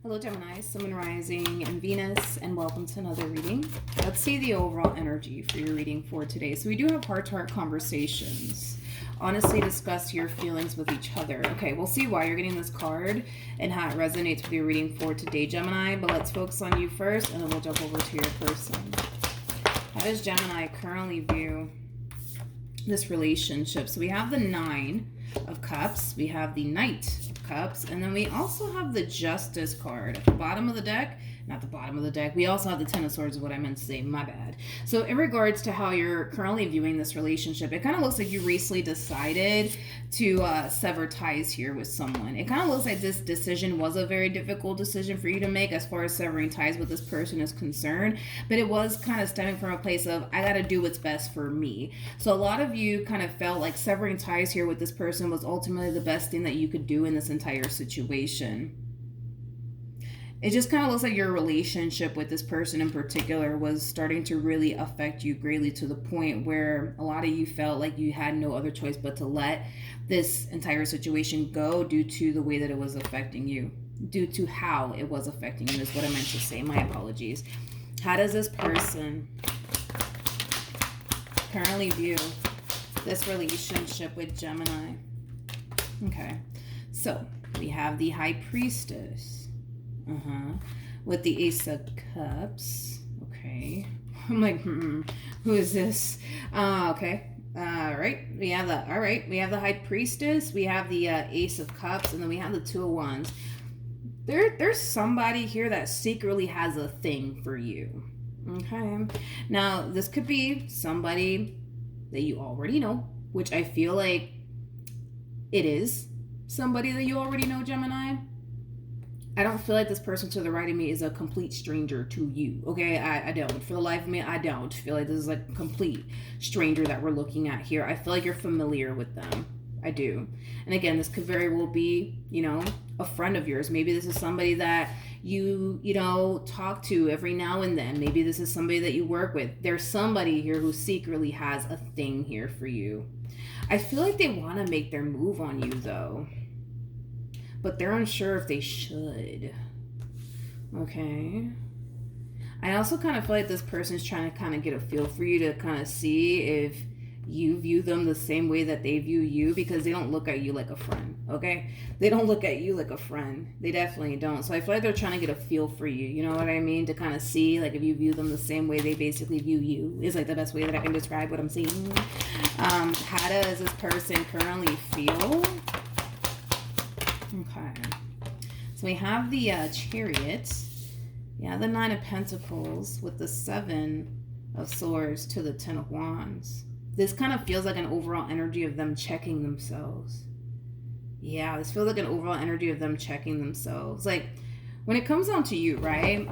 Hello Gemini, Sun, Moon, Rising, and Venus, and welcome to another reading. Let's see the overall energy for your reading for today. So we do have heart-to-heart conversations. Honestly, discuss your feelings with each other. Okay, we'll see why you're getting this card and how it resonates with your reading for today, Gemini. But let's focus on you first, and then we'll jump over to your person. How does Gemini currently view this relationship? So we have the Nine of Cups, we have the Knight of Cups, and then we also have the Justice card at the bottom of the deck. Not the bottom of the deck. We also have the Ten of Swords is what I meant to say. My bad. So in regards to how you're currently viewing this relationship, it kind of looks like you recently decided to sever ties here with someone. It kind of looks like this decision was a very difficult decision for you to make as far as severing ties with this person is concerned. But it was kind of stemming from a place of, I got to do what's best for me. So a lot of you kind of felt like severing ties here with this person was ultimately the best thing that you could do in this entire situation. It just kind of looks like your relationship with this person in particular was starting to really affect you greatly, to the point where a lot of you felt like you had no other choice but to let this entire situation go due to the way that it was affecting you, due to how it was affecting you is what I meant to say. My apologies. How does this person currently view this relationship with Gemini? Okay, so we have the High Priestess. With the Ace of Cups. Okay. I'm like, who is this? Okay. Alright. We have the High Priestess. We have the Ace of Cups. And then we have the Two of Wands. There's somebody here that secretly has a thing for you. Okay. Now, this could be somebody that you already know, which I feel like it is somebody that you already know, Gemini. I don't feel like this person to the right of me is a complete stranger to you, okay? I don't. For the life of me, I don't feel like this is like a complete stranger that we're looking at here. I feel like you're familiar with them. I do. And again, this could very well be, a friend of yours. Maybe this is somebody that you talk to every now and then. Maybe this is somebody that you work with. There's somebody here who secretly has a thing here for you. I feel like they want to make their move on you, though. But they're unsure if they should. Okay. I also kind of feel like this person's trying to kind of get a feel for you to kind of see if you view them the same way that they view you, because they don't look at you like a friend, okay? They don't look at you like a friend. They definitely don't. So I feel like they're trying to get a feel for you, you know what I mean? To kind of see, like, if you view them the same way they basically view you is, like, the best way that I can describe what I'm seeing. How does this person currently feel? Okay, so we have the Chariot, the Nine of Pentacles with the Seven of Swords to the Ten of Wands. This kind of feels like an overall energy of them checking themselves. Yeah, this feels like an overall energy of them checking themselves. Like, when it comes down to you, right?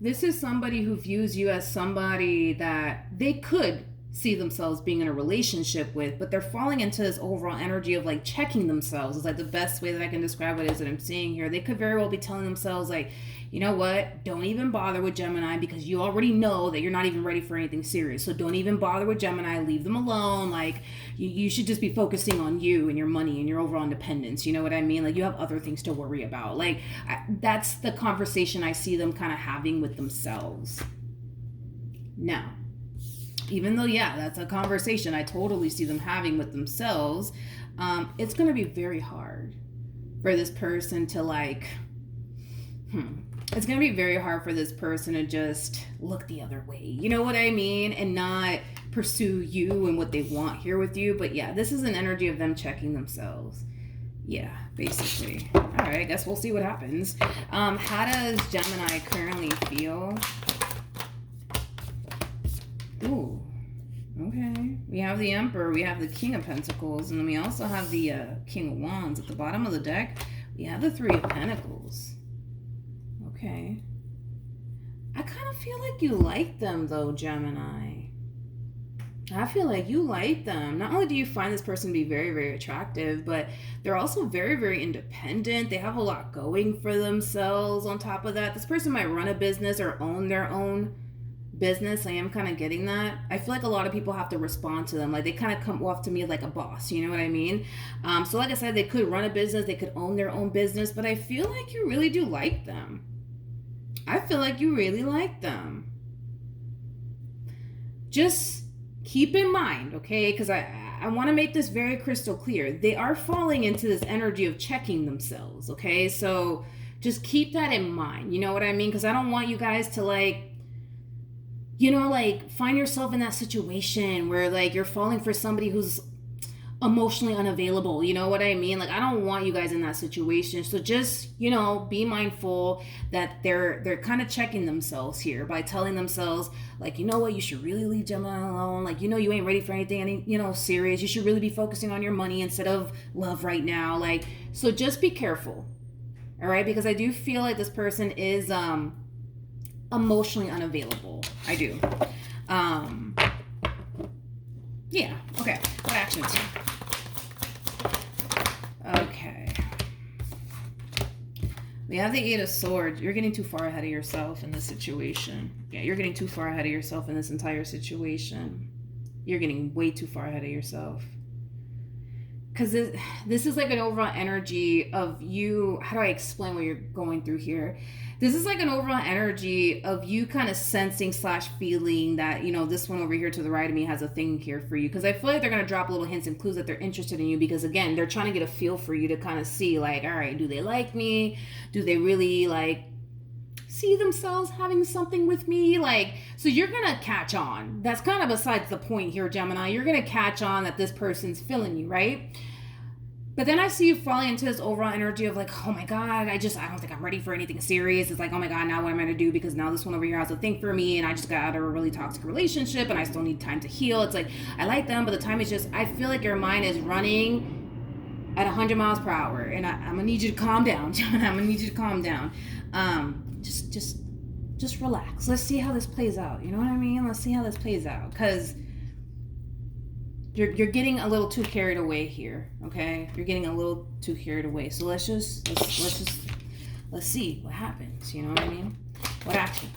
This is somebody who views you as somebody that they could see themselves being in a relationship with, but they're falling into this overall energy of like checking themselves. It's like the best way that I can describe it is that I'm seeing here. They could very well be telling themselves like, you know what, don't even bother with Gemini, because you already know that you're not even ready for anything serious. So don't even bother with Gemini, leave them alone. Like, you should just be focusing on you and your money and your overall independence. You know what I mean? Like, you have other things to worry about. Like, that's the conversation I see them kind of having with themselves. Now, even though, that's a conversation I totally see them having with themselves, it's going to be very hard for this person to it's going to be very hard for this person to just look the other way. You know what I mean? And not pursue you and what they want here with you. But this is an energy of them checking themselves. Yeah, basically. All right, I guess we'll see what happens. How does Gemini currently feel? Ooh, okay. We have the Emperor, we have the King of Pentacles, and then we also have the King of Wands. At the bottom of the deck, we have the Three of Pentacles. Okay. I kind of feel like you like them, though, Gemini. I feel like you like them. Not only do you find this person to be very, very attractive, but they're also very, very independent. They have a lot going for themselves on top of that. This person might run a business or own their own business. I am kind of getting that. I feel like a lot of people have to respond to them. Like they kind of come off to me like a boss, you know what I mean? So like I said, they could run a business, they could own their own business, but I feel like you really do like them. I feel like you really like them. Just keep in mind, okay? Because I want to make this very crystal clear. They are falling into this energy of checking themselves, okay? So just keep that in mind. You know what I mean? Because I don't want you guys to like, you know, like find yourself in that situation where like you're falling for somebody who's emotionally unavailable. You know what I mean? Like I don't want you guys in that situation. So just, you know, be mindful that they're kind of checking themselves here by telling themselves like, you know what, you should really leave Gemini alone. Like, you know, you ain't ready for anything, you know, serious. You should really be focusing on your money instead of love right now. Like, so just be careful. All right? Because I do feel like this person is emotionally unavailable. I do. Yeah. Okay. What actions? Okay. We have the Eight of Swords. You're getting too far ahead of yourself in this situation. Yeah, you're getting too far ahead of yourself in this entire situation. You're getting way too far ahead of yourself. Because this is like an overall energy of you. How do I explain what you're going through here? This is like an overall energy of you kind of sensing / feeling that, you know, this one over here to the right of me has a thing here for you. Because I feel like they're going to drop little hints and clues that they're interested in you. Because again, they're trying to get a feel for you to kind of see like, all right, do they like me? Do they really like see themselves having something with me? Like, so you're going to catch on. That's kind of besides the point here, Gemini. You're going to catch on that this person's feeling you, right? But then I see you falling into this overall energy of like, oh my God, I don't think I'm ready for anything serious. It's like, oh my God, now what am I going to do? Because now this one over here has a thing for me and I just got out of a really toxic relationship and I still need time to heal. It's like, I like them, but the time is just, I feel like your mind is running at 100 miles per hour and I'm going to need you to calm down. I'm going to need you to calm down. Just relax. Let's see how this plays out. You know what I mean? Let's see how this plays out. Because You're getting a little too carried away here, okay? You're getting a little too carried away. So let's see what happens. You know what I mean? What actions?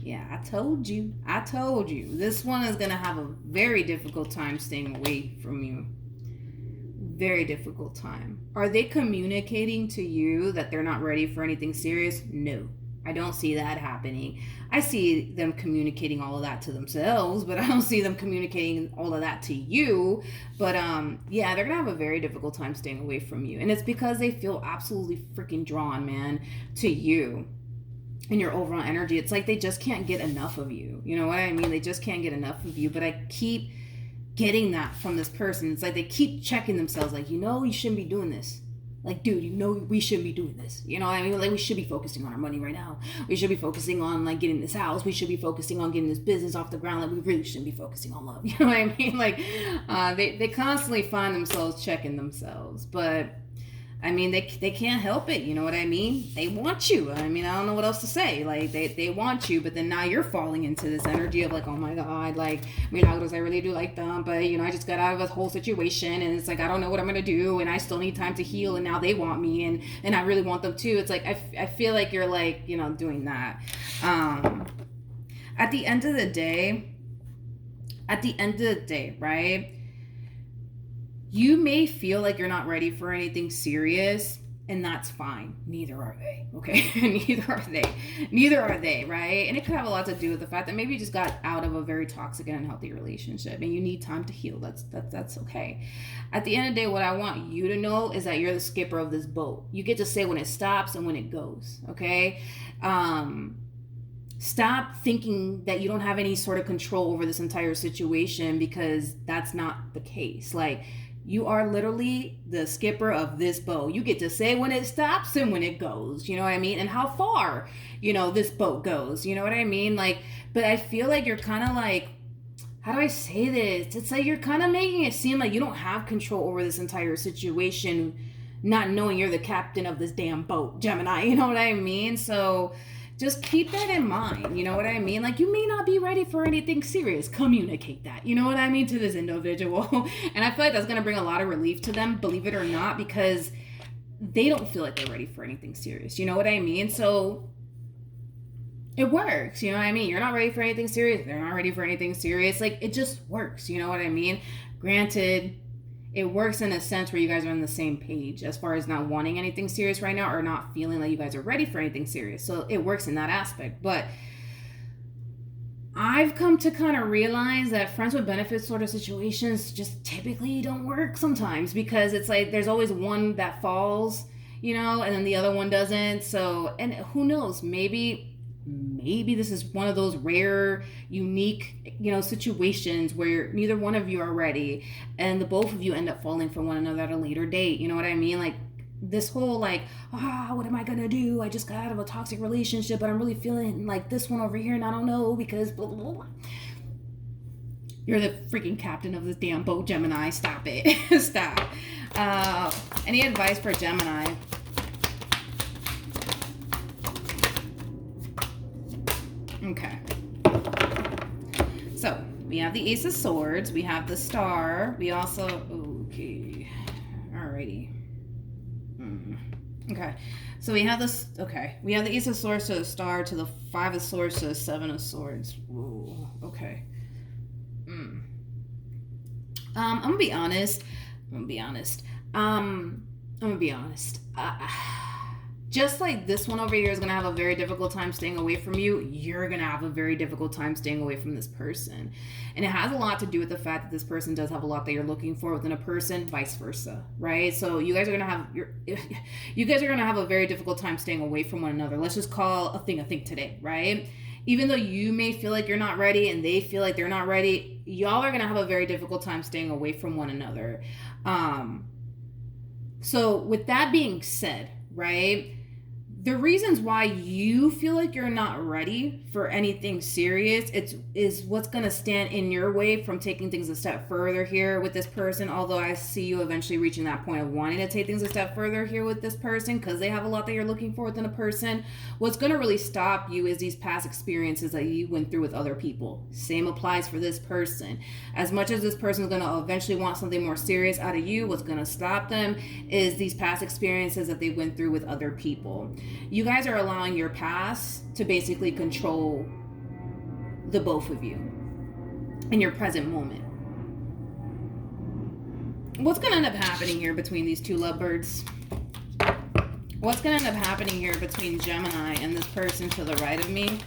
Yeah, I told you. This one is gonna have a very difficult time staying away from you. Very difficult time. Are they communicating to you that they're not ready for anything serious? No. I don't see that happening. I see them communicating all of that to themselves, but I don't see them communicating all of that to you. But yeah, they're gonna have a very difficult time staying away from you. And it's because they feel absolutely freaking drawn, man, to you and your overall energy. It's like they just can't get enough of you. You know what I mean? They just can't get enough of you. But I keep getting that from this person. It's like they keep checking themselves, like, you know, you shouldn't be doing this. Like, dude, you know we shouldn't be doing this. You know what I mean? Like, we should be focusing on our money right now. We should be focusing on, like, getting this house. We should be focusing on getting this business off the ground. Like, we really shouldn't be focusing on love. You know what I mean? Like, they constantly find themselves checking themselves. But, I mean, they can't help it. You know what I mean? They want you. I mean, I don't know what else to say. Like, they want you. But then now you're falling into this energy of, like, oh, my God. Like, Milagros, I really do like them. But, you know, I just got out of a whole situation. And it's like, I don't know what I'm going to do. And I still need time to heal. And now they want me. And I really want them, too. It's like, I feel like you're, like, you know, doing that. At the end of the day, right? You may feel like you're not ready for anything serious, and that's fine. Neither are they, okay? Neither are they, right? And it could have a lot to do with the fact that maybe you just got out of a very toxic and unhealthy relationship, and you need time to heal. That's okay. At the end of the day, what I want you to know is that you're the skipper of this boat. You get to say when it stops and when it goes, okay? Stop thinking that you don't have any sort of control over this entire situation, because that's not the case. Like, you are literally the skipper of this boat. You get to say when it stops and when it goes, you know what I mean? And how far, you know, this boat goes, you know what I mean? Like, but I feel like you're kind of like, how do I say this? It's like you're kind of making it seem like you don't have control over this entire situation, not knowing you're the captain of this damn boat, Gemini, you know what I mean? So just keep that in mind, you know what I mean? Like, you may not be ready for anything serious. Communicate that, you know what I mean, to this individual. And I feel like that's going to bring a lot of relief to them, believe it or not, because they don't feel like they're ready for anything serious. You know what I mean? So it works. You know what I mean? You're not ready for anything serious. They're not ready for anything serious. Like, it just works. You know what I mean? Granted, it works in a sense where you guys are on the same page as far as not wanting anything serious right now or not feeling like you guys are ready for anything serious. So it works in that aspect. But I've come to kind of realize that friends with benefits sort of situations just typically don't work sometimes, because it's like there's always one that falls, you know, and then the other one doesn't. So, and who knows, maybe this is one of those rare, unique, you know, situations where neither one of you are ready and the both of you end up falling for one another at a later date. You know what I mean? Like, this whole like, what am I gonna do? I just got out of a toxic relationship, but I'm really feeling like this one over here, and I don't know because blah, blah, blah. You're the freaking captain of this damn boat, Gemini. Stop it. Stop. Any advice for Gemini? Okay. So we have the Ace of Swords. We have the Star. We also, okay. Alrighty. Okay, so we have this. Okay, we have the Ace of Swords to the Star, to the Five of Swords to the Seven of Swords. Ooh, okay. I'm gonna be honest. Just like this one over here is going to have a very difficult time staying away from you, you're going to have a very difficult time staying away from this person. And it has a lot to do with the fact that this person does have a lot that you're looking for within a person, vice versa, right? So you guys are going to have a very difficult time staying away from one another. Let's just call a thing today, right? Even though you may feel like you're not ready and they feel like they're not ready, y'all are going to have a very difficult time staying away from one another. So with that being said, right, the reasons why you feel like you're not ready for anything serious, is what's going to stand in your way from taking things a step further here with this person. Although I see you eventually reaching that point of wanting to take things a step further here with this person because they have a lot that you're looking for within a person. What's going to really stop you is these past experiences that you went through with other people. Same applies for this person. As much as this person is going to eventually want something more serious out of you, what's going to stop them is these past experiences that they went through with other people. You guys are allowing your past to basically control the both of you in your present moment. What's going to end up happening here between these two lovebirds? What's going to end up happening here between Gemini and this person to the right of me?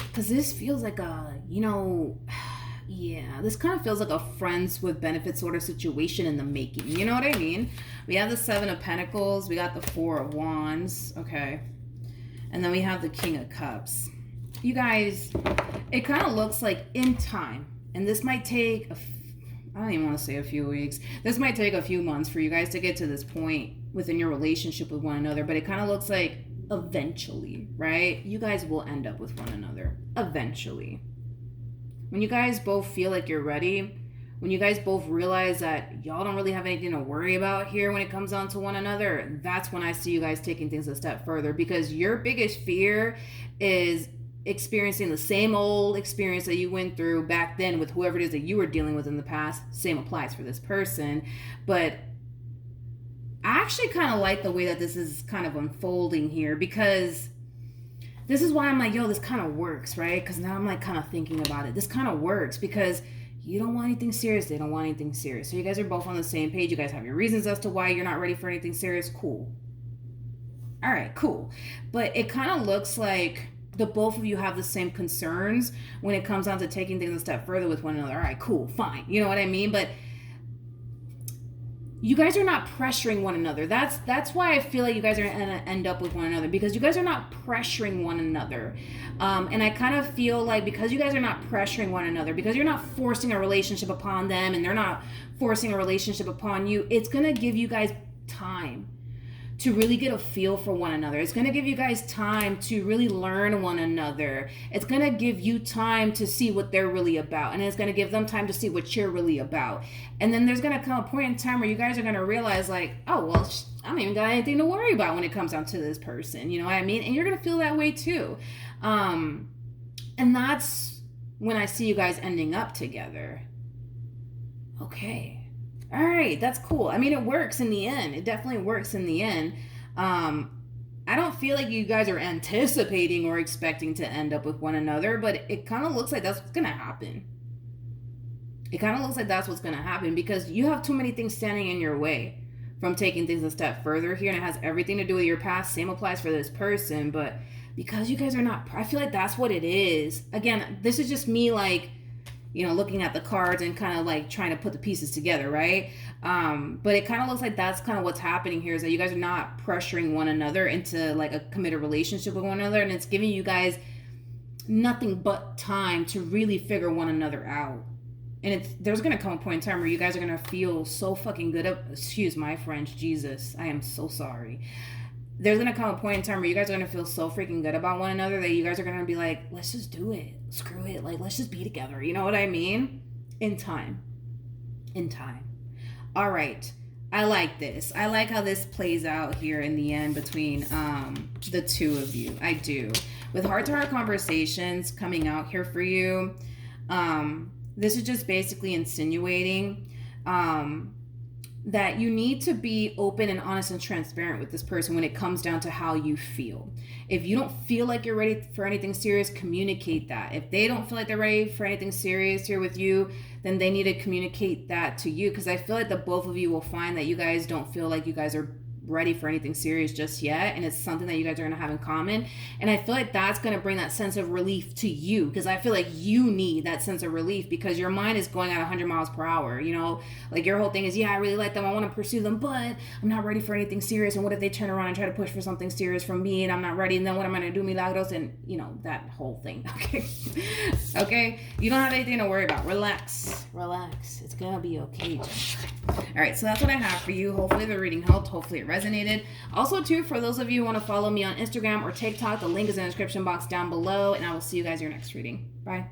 Because this feels like a, yeah, this kind of feels like a friends with benefits sort of situation in the making. You know what I mean? We have the Seven of Pentacles. We got the Four of Wands. Okay. And then we have the King of Cups. You guys, it kind of looks like in time, and this might take, I don't even want to say a few weeks. This might take a few months for you guys to get to this point within your relationship with one another, but it kind of looks like eventually, right? You guys will end up with one another eventually. When you guys both feel like you're ready, when you guys both realize that y'all don't really have anything to worry about here when it comes down to one another, that's when I see you guys taking things a step further, because your biggest fear is experiencing the same old experience that you went through back then with whoever it is that you were dealing with in the past. Same applies for this person. But I actually kind of like the way that this is kind of unfolding here, because this is why I'm like, yo, this kind of works, right? Because now I'm like kind of thinking about it. This kind of works because you don't want anything serious. They don't want anything serious. So you guys are both on the same page. You guys have your reasons as to why you're not ready for anything serious. Cool. All right, cool. But it kind of looks like the both of you have the same concerns when it comes down to taking things a step further with one another. All right, cool, fine. You know what I mean? But you guys are not pressuring one another. That's why I feel like you guys are going to end up with one another, because you guys are not pressuring one another. And I kind of feel like because you guys are not pressuring one another, because you're not forcing a relationship upon them and they're not forcing a relationship upon you, it's going to give you guys time to really get a feel for one another. It's going to give you guys time to really learn one another. It's going to give you time to see what they're really about. And it's going to give them time to see what you're really about. And then there's going to come a point in time where you guys are going to realize like, oh, well, I don't even got anything to worry about when it comes down to this person. You know what I mean? And you're going to feel that way too. And that's when I see you guys ending up together. Okay. All right. That's cool. I mean, it works in the end. It definitely works in the end. I don't feel like you guys are anticipating or expecting to end up with one another, but it kind of looks like that's what's going to happen. It kind of looks like that's what's going to happen because you have too many things standing in your way from taking things a step further here, and it has everything to do with your past. Same applies for this person, but because you guys are not, I feel like that's what it is. Again, this is just me, like, you know, looking at the cards and kind of like trying to put the pieces together, right? But it kind of looks like that's kind of what's happening here, is that you guys are not pressuring one another into like a committed relationship with one another, and it's giving you guys nothing but time to really figure one another out. And there's gonna come a point in time where you guys are gonna feel so fucking good. Excuse my French, Jesus, I am so sorry. There's gonna come a point in time where you guys are gonna feel so freaking good about one another that you guys are gonna be like, let's just do it. Screw it. Like, let's just be together. You know what I mean? In time. All right. I like this. I like how this plays out here in the end between the two of you. I do. With heart-to-heart conversations coming out here for you, this is just basically insinuating that you need to be open and honest and transparent with this person when it comes down to how you feel. If you don't feel like you're ready for anything serious, communicate that. If they don't feel like they're ready for anything serious here with you, then they need to communicate that to you, because I feel like the both of you will find that you guys don't feel like you guys are ready for anything serious just yet, and it's something that you guys are going to have in common. And I feel like that's going to bring that sense of relief to you, because I feel like you need that sense of relief because your mind is going at 100 miles per hour, you know, like your whole thing is, yeah, I really like them, I want to pursue them, but I'm not ready for anything serious, and what if they turn around and try to push for something serious from me and I'm not ready, and then what am I going to do, milagros, and you know, that whole thing. Okay, you don't have anything to worry about. Relax, it's gonna be okay, Gemini. All right, so that's what I have for you. Hopefully the reading helped. Hopefully it resonated. Also, too, for those of you who want to follow me on Instagram or TikTok, the link is in the description box down below, and I will see you guys in your next reading. Bye.